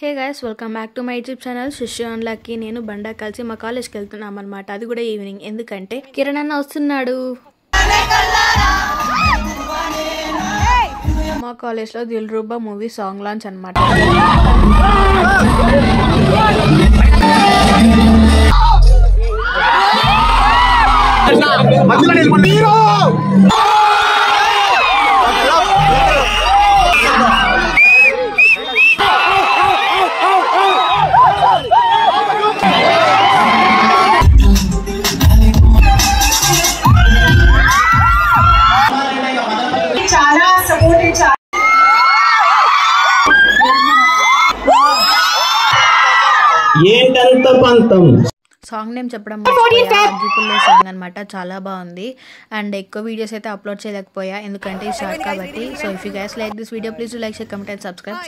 Hey guys, welcome back to my YouTube channel శిష్యు and Lucky. నేను బండా కలిసి మా కాలేజ్కి వెళ్తున్నాం అనమాట. అది కూడా ఈవినింగ్, ఎందుకంటే కిరణ్ అన్న వస్తున్నాడు. మా కాలేజ్లో దిల్రుబా మూవీ సాంగ్ లాంచ్ అనమాట. ఏంటంత పంతం సాంగ్ నేమ్ చెప్పడం అగ్గిపుల్లే సాంగ్ అనమాట. చాలా బాగుంది. అండ్ ఎక్కువ వీడియోస్ అయితే అప్లోడ్ చేయలేకపోయా ఎందుకంటే షార్ట్ కాబట్టి. So if you guys like this video, please do like, share, comment and subscribe.